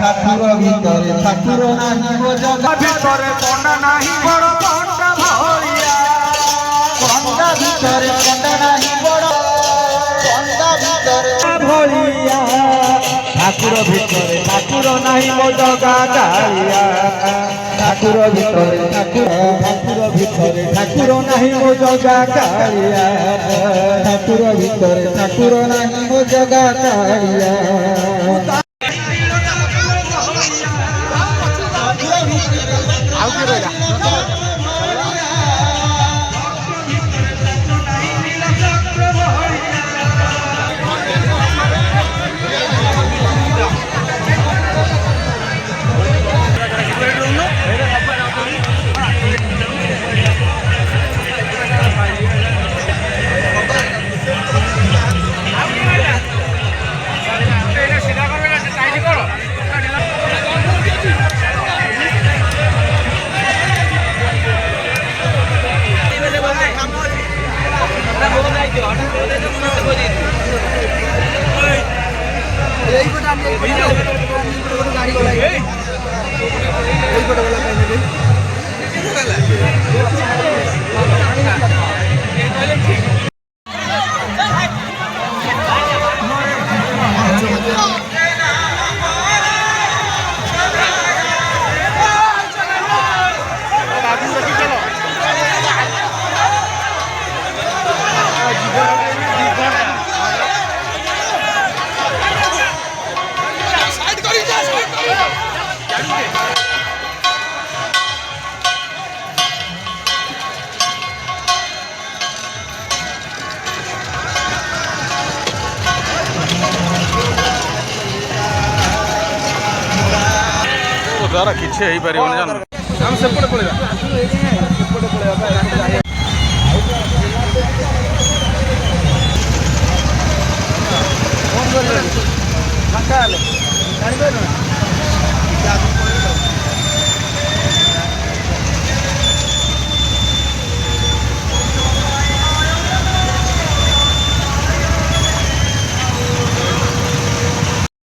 ठाकुर भितरे ठाकुर नाही हो जगा भितरे पंडा नाही बड़ पंडा भैया पंडा भितरे पंडा नाही बड़ पंडा भितरे भैया ठाकुर भितरे ठाकुर नाही हो जगा कालिया ठाकुर भितरे ठाकुर नाही हो जगा कालिया ठाकुर भितरे ठाकुर नाही हो जगा कालिया द्वारा किसी हो पार जान सेपटे पड़ेगा फाँका